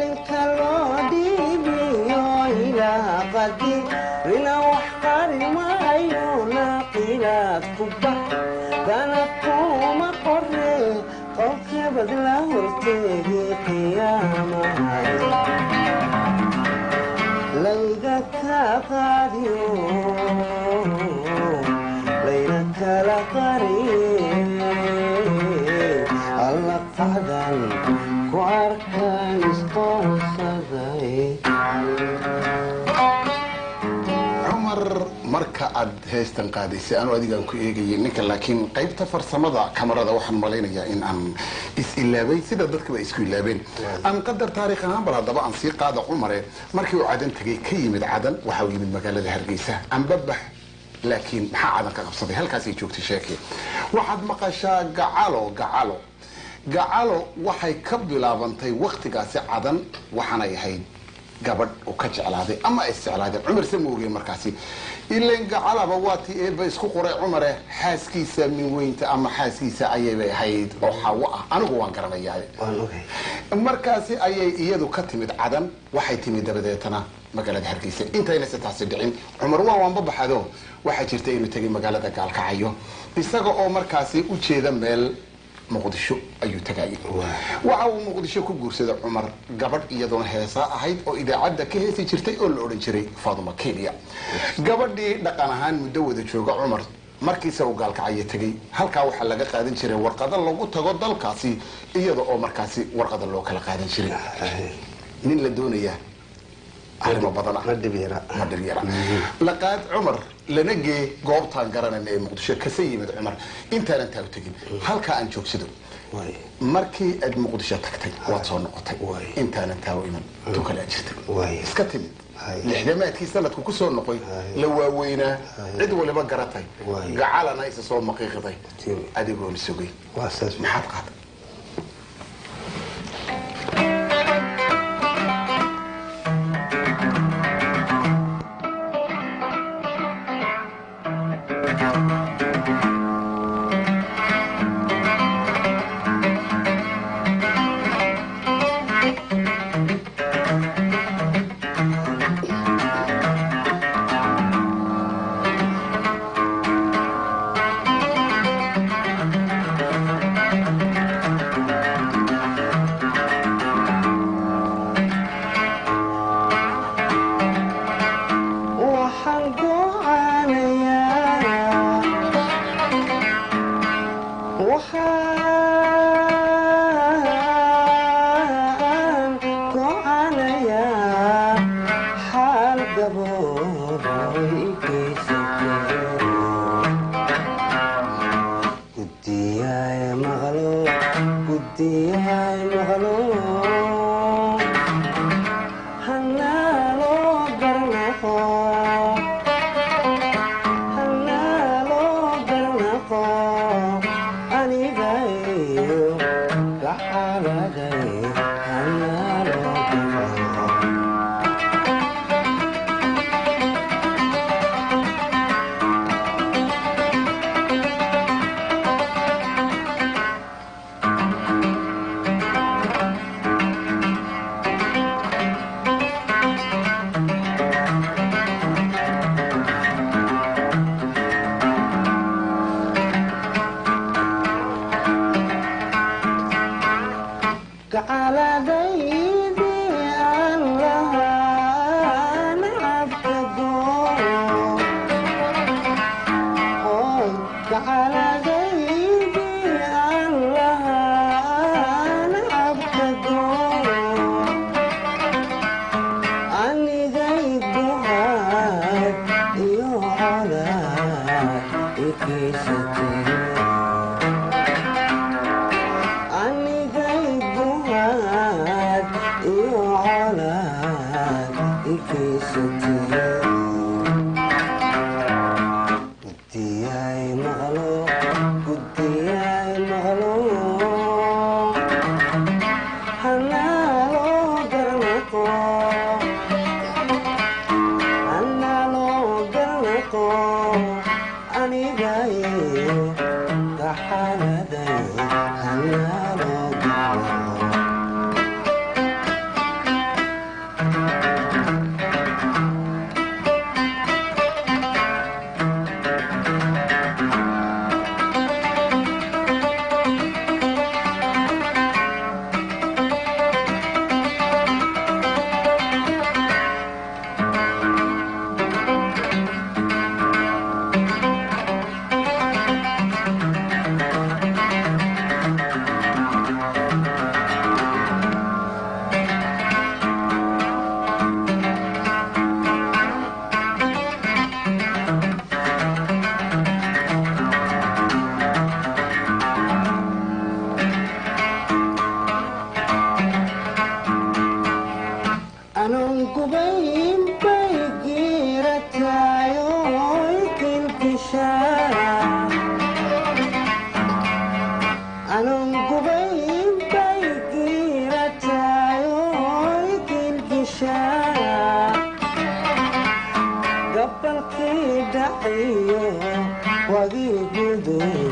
arrinkaloo dhiibiyo ilaa qadirina wax qari maayo naaqilaad ku bax dana kuma qore qowlkabad la horteegi qiyaamaha layga ka qaadiyo layna kala qariye alla qacdan ku arkaan isqoonsaday cumar marka aad heestan qaadaysay anuu adigaan ku eegayay ninka laakiin qaybta farsamada kamarada waxaan malaynayaa in aan is-ilaabay sida dadkaba isku ilaabeen aan qadar taariikh ahaan bal haddaba aan sii qaada cumare markii uu cadan tegay ka yimid cadan waxa uu yimid magaalada hargeysa anbabax laakiin maxaa cadan ka qabsaday halkaasay joogtay sheekii waxaad maqashaa gacalo waxay ka bilaabantay waqtigaasi cadan waxaanay ahayd gabadh uu ka jeclaaday ama isjeclaaday cumar samoogeen markaasi ileen gacalaba waa tii eeba isku qoray cumare xaaskiisa min weynta ama xaaskiisa ayaybay ahayd oo xawo ah anigu waan garanayaa markaasi ayay iyadu ka timid cadan waxay timid dabadeetana magaalada hargeysa intayna si taasi dhicin cumar waanba baxado waxaa jirta inuu tegay magaalada gaalkacayo isaga oo markaasi u jeeda meel muqdisho ayuu tagayay waxa uu muqdisho ku guursaday cumar gabadh iyadoona heesa ahayd oo idaacadda ka heesi jirtay oo la odhan jiray Faaduma Kenya gabadhii dhaqan ahaan muddo wada jooga cumar markiisa uu gaalkacay tagay halka waxa laga qaadan jiray warqado lagu tago dalkaasi iyada oo markaasi warqado loo kala qaadan jiray nin la doonaya arrimo badan ma dhibira laqad cumar lanagee goobtaan garanayna ee muqdisho ka sayimid cumar intaan taa u tagin halka aan joogsado markii aad muqdisho tagtay waad soo noqotay intaan taa u iman tukala jirtay iska timid lixdamaadkii sanadku ku soo noqoy la waaweynaa cid waliba garatay gacalana isa soo maqiiqday adigoo sugay maxaad qaaday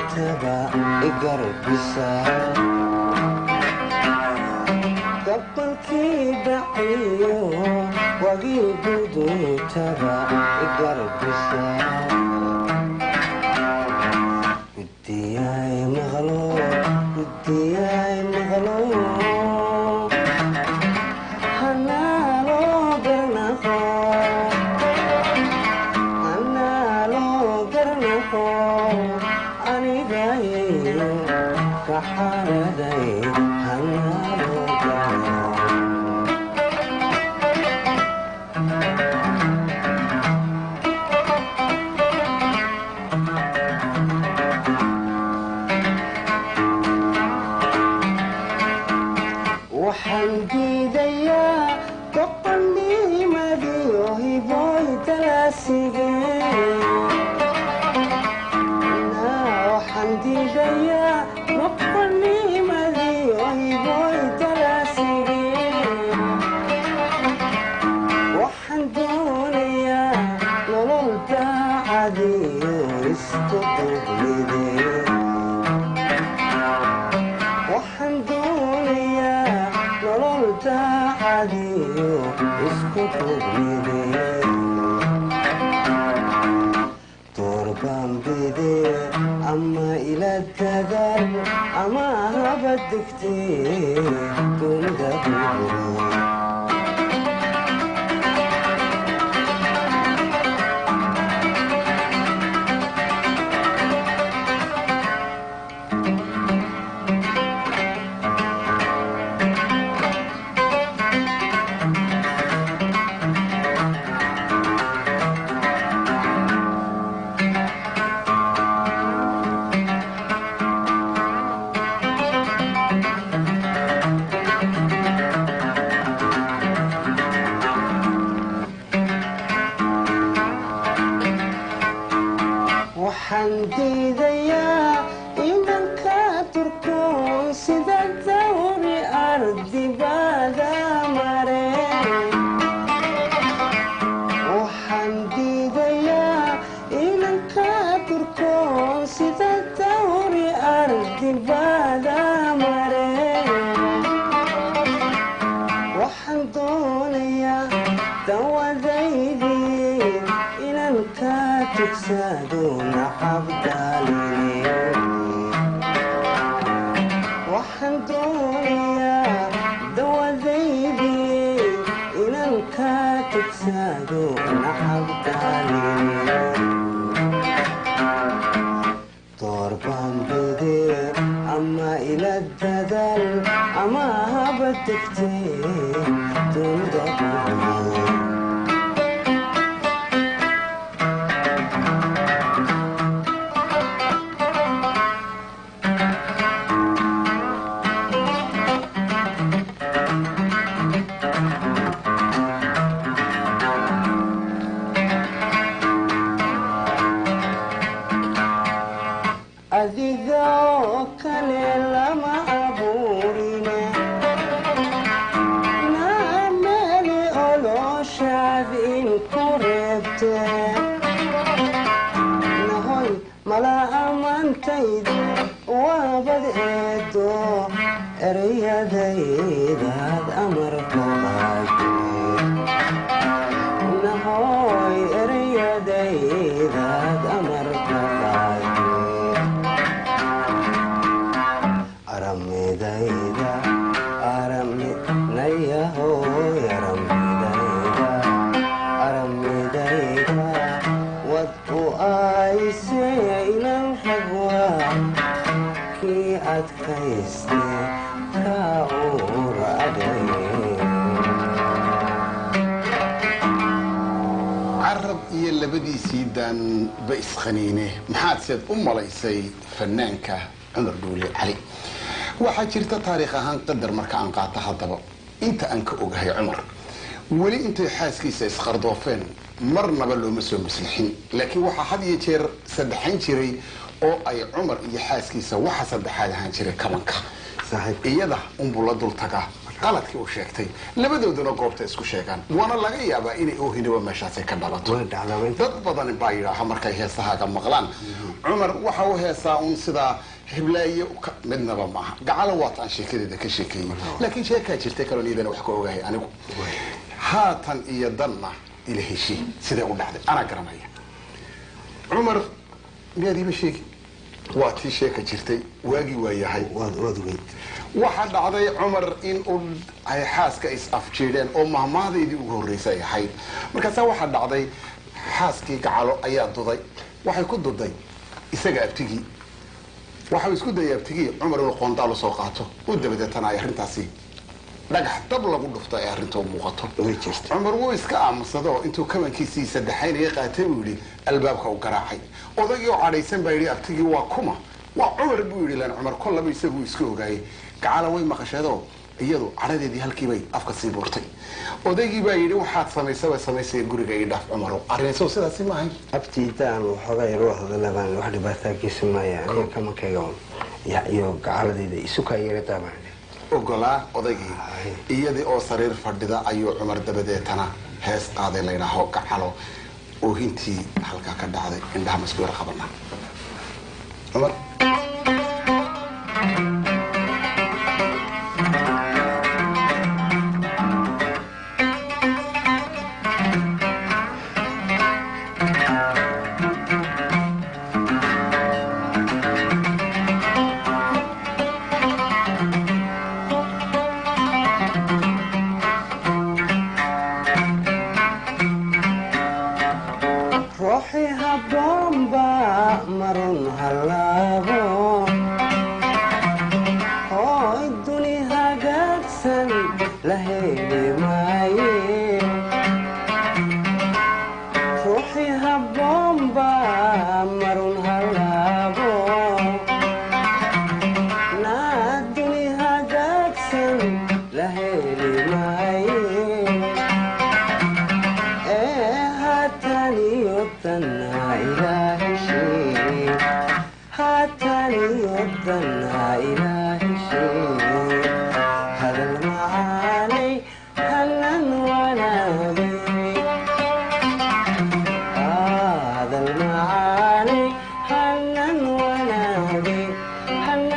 gudubtaba igarbisa gabalkii dhaciyo wagii gudubtaba igarbisa gudiyay maqlo gudiyay maqlo waxaan diidayaa doqonnimadiyo hiboy waxaan diidayaa doqonnimadiyo hiboy talaasigeen waxaan doonayaa nolol daacadiyo isku dublideen waxaan doonayaa nolol daacadiyo isku dublideen doorbaan bidee ama ila dadaal ama haba degtee dunida burburiye waxaan diidayaa inanka turkoon sida dawri ardibada mareen waxaan diidayaa inanka turkoon sida dawri ardibada mareen waxaan doonayaa dawadaydii inanka tugsado waxaan doonayaa dawadaydii inaan ka tugsado naxabdaalin doorbaan bidee ama ila dadaal ama haba degtee dunida burburiye adiga oo kale lama abuurine naameli oloshaad in ku reebte nahoy mala ammaantayda waabad eedo ereyadaydaad amarka qaade nahoy ereyadaydaad amarka qaade aramidayda aramidnayahoy aramidayda wad u ayse inan ragwa kii adkayste ka uragay carab iyo labadiisii daan ba iskhaniine maxaad seed u malaysay fanaanka cumar dhuule cali waxaa jirta taariikh ahaan qadar marka aan qaato haddaba inta aan ka ogahay cumar weli intay xaaskiisa isqardoofeen marnaba looma soo maslixin laakiin waxaa had iyo jeer saddexayn jiray oo ay cumar iyo xaaskiisa waxa saddexaad ahaan jiray kabanka iyada unbuu la dul tagaa qaladkii uu sheegtay labadooduna goobta isku sheegaan waana laga yaabaa inay oohinaba meeshaasi ka dhalato dad badan baa yidhaaha markay heesahaaga maqlaan cumar waxa uu heesaa un sidaa hiblaayo midnaba maaha gacalo waataan sheekadeeda ka sheekeeyey laakiin sheekaa jirtay kaloo niidana wax ka ogahay anigu haatan iyo danna ila heshii sidee u dhacday anaa garanaya cumar miyaadiiba sheegi waa tii sheeka jirtay waagii waa yahay waxaa dhacday cumar in uu ay xaaska is afjeedeen oo mahmaadaydii ugu horreysay ay ahayd markaasaa waxaa dhacday xaaskii gacalo ayaa duday waxay ku duday isaga abtigii waxau isku dayay abtigii cumar inuu qoondaal usoo qaato u dabadeetana ay arrintaasi dhagax dab lagu dhufto ay arrinta u muuqato cumar wuu iska aamusado intuu kabankiisii saddexaynaya qaatay buu yidhi albaabka u garaacay odaygii oo cadhaysan baa yidhi abtigii waa kuma waa cumar buu yidhi lan cumar kollaba isaguu iska ogaayey gacala way maqasheedoo iyadu cadhadeedii halkiibay afka sii buurtay odaygii baa yidhi waxaad samaysaba samaysaya guriga ii dhaaf cumarow arrinayso sidaasi maahay abtiidaan waxoogaa yar u hadalabaan wax dhibaataakiisa maaya aniga kamankayga iyo gacaladeyda isukaa yeeladaabaan ogolaa odaygii iyadii oo sariir fadhida ayuu cumar dabadeetana hees qaaday laydhaaho gacalo oohintii halkaa ka dhacday indhaha masku yar qabana cumar هلا